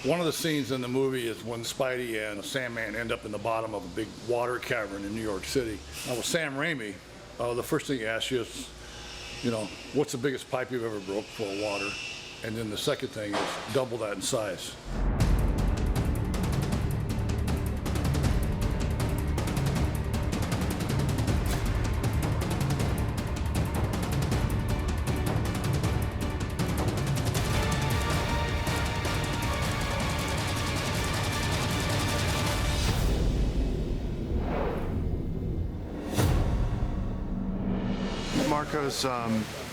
One of the scenes in the movie is when Spidey and Sandman end up in the bottom of a big water cavern in New York City. Now with Sam Raimi, the first thing he asks you is, what's the biggest pipe you've ever broke full of water? And then the second thing is double that in size. Marco's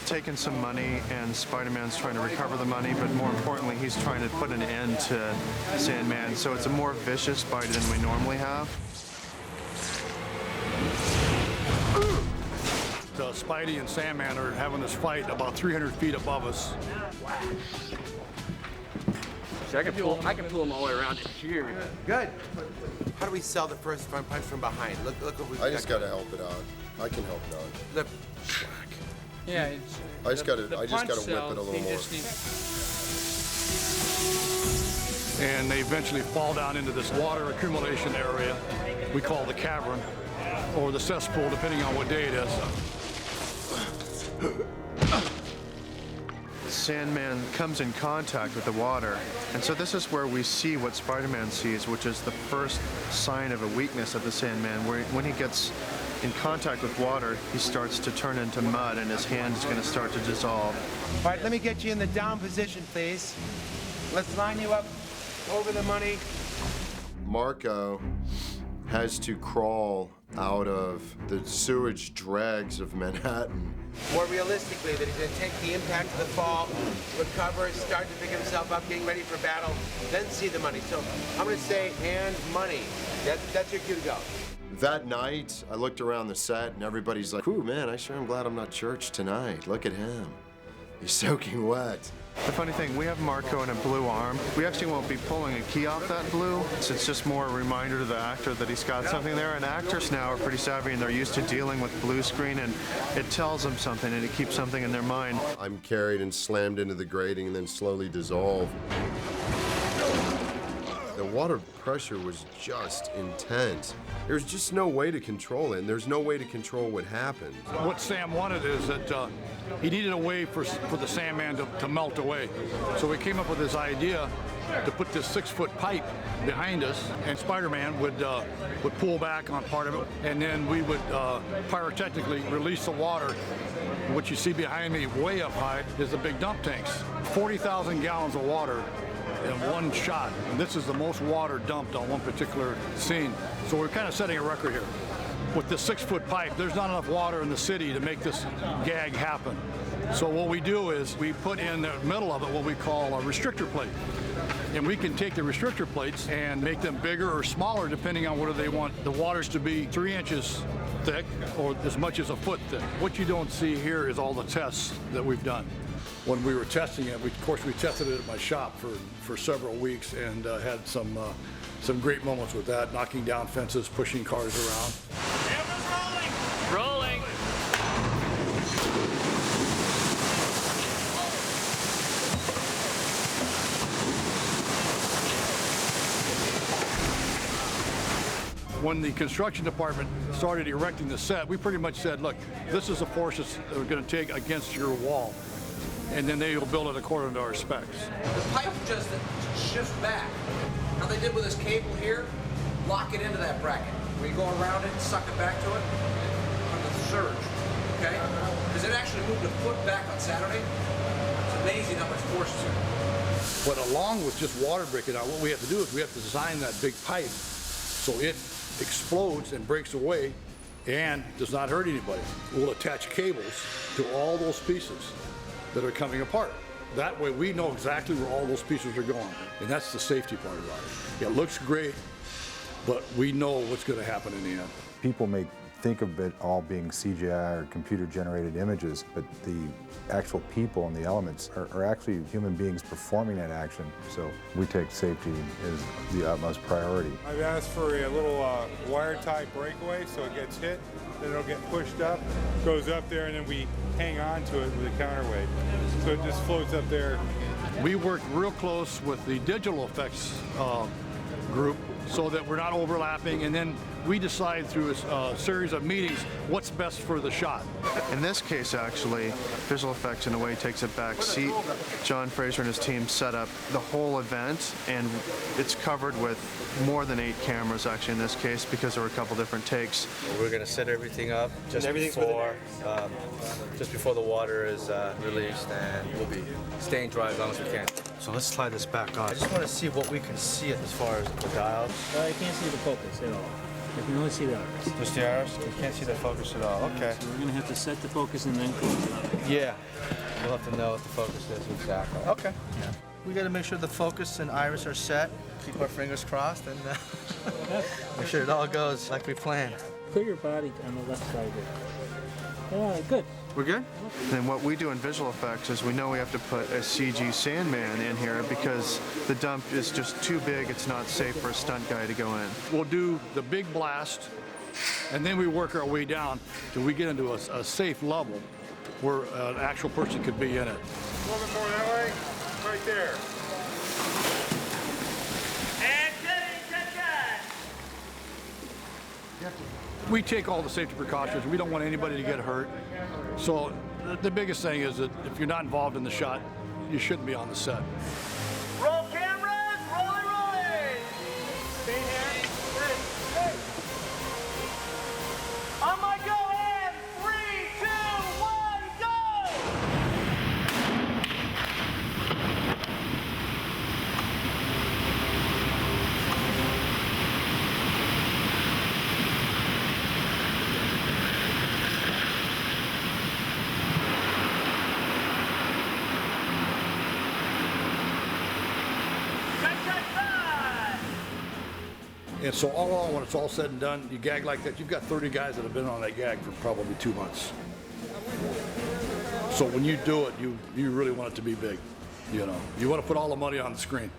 taken some money, and Spider-Man's trying to recover the money, but more importantly, he's trying to put an end to Sandman. So it's a more vicious Spidey than we normally have. Spidey and Sandman are having this fight about 300 feet above us. See, I can pull them all the way around to here. Good. How do we sell the first front punch from behind? Look what we've got. I just gotta help it out. I can help it out. Look. Yeah, I just gotta whip it a little more. And they eventually fall down into this water accumulation area we call the cavern, or the cesspool, depending on what day it is. Sandman comes in contact with the water, and so this is where we see what Spider-Man sees, which is the first sign of a weakness of the Sandman, where when he gets in contact with water, he starts to turn into mud, and his hand is going to start to dissolve. All right, let me get you in the down position, please. Let's line you up over the money. Marco has to crawl out of the sewage dregs of Manhattan. More realistically, that he's going to take the impact of the fall, recover, start to pick himself up, getting ready for battle, then see the money. So I'm going to say, and money. That's your cue to go. That night, I looked around the set, and everybody's like, "Ooh, man, I sure am glad I'm not church tonight. Look at him. He's soaking wet." The funny thing, we have Marco in a blue arm. We actually won't be pulling a key off that blue. So it's just more a reminder to the actor that he's got something there. And actors now are pretty savvy, and they're used to dealing with blue screen, and it tells them something, and it keeps something in their mind. I'm carried and slammed into the grating and then slowly dissolve. The water pressure was just intense. There's just no way to control it, and there's no way to control what happened. What Sam wanted is that he needed a way for the Sandman to melt away. So we came up with this idea to put this 6-foot pipe behind us, and Spider-Man would pull back on part of it, and then we would pyrotechnically release the water. What you see behind me, way up high, is the big dump tanks. 40,000 gallons of water in one shot. And this is the most water dumped on one particular scene. So we're kind of setting a record here. With this 6-foot pipe, there's not enough water in the city to make this gag happen. So what we do is we put in the middle of it what we call a restrictor plate. And we can take the restrictor plates and make them bigger or smaller depending on whether they want the waters to be 3 inches thick or as much as a foot thick. What you don't see here is all the tests that we've done. When we were testing it, of course we tested it at my shop for several weeks and had some great moments with that, knocking down fences, pushing cars around. Camera's rolling! Rolling! When the construction department started erecting the set, we pretty much said, look, this is the forces that we're going to take against your wall. And then they will build it according to our specs. The pipe just shifts back. How they did with this cable here, lock it into that bracket. Where you go around it and suck it back to it, from the surge, okay? Because it actually moved a foot back on Saturday. It's amazing how much force is there. But along with just water breaking out, what we have to do is we have to design that big pipe so it explodes and breaks away and does not hurt anybody. We'll attach cables to all those pieces that are coming apart. That way we know exactly where all those pieces are going. And that's the safety part about it. It looks great, but we know what's going to happen in the end. People may think of it all being CGI or computer-generated images, but the actual people and the elements are actually human beings performing that action. So we take safety as the utmost priority. I've asked for a little wire-tie breakaway so it gets hit, then it'll get pushed up, goes up there, and then we hang on to it with a counterweight. So it just floats up there We worked real close with the digital effects group so that we're not overlapping, and then we decide through a series of meetings what's best for the shot. In this case, actually, visual effects in a way takes a back seat. John Fraser and his team set up the whole event, and it's covered with more than 8 cameras actually in this case because there were a couple different takes. We're going to set everything up just before the water is released, and we'll be staying dry as long as we can. So let's slide this back on. I just want to see what we can see as far as the dials. I can't see the focus at all. I can only see the iris. Just the iris? You can't see the focus at all. Okay. So we're going to have to set the focus and then close it up. Yeah. We'll have to know what the focus is exactly. Okay. Yeah. We got to make sure the focus and iris are set. Keep our fingers crossed and make sure it all goes like we planned. Put your body on the left side there. Yeah, good. We're good? And what we do in visual effects is we know we have to put a CG Sandman in here because the dump is just too big. It's not safe for a stunt guy to go in. We'll do the big blast, and then we work our way down till we get into a safe level where an actual person could be in it. A little bit more that way, right there. We take all the safety precautions. We don't want anybody to get hurt. So the biggest thing is that if you're not involved in the shot, you shouldn't be on the set. Roll cameras, rolling. Stay here. Hey. On my go, and 3, 2, 1, go! And so all in all, when it's all said and done, you gag like that, you've got 30 guys that have been on that gag for probably 2 months. So when you do it, you really want it to be big. You know, you want to put all the money on the screen.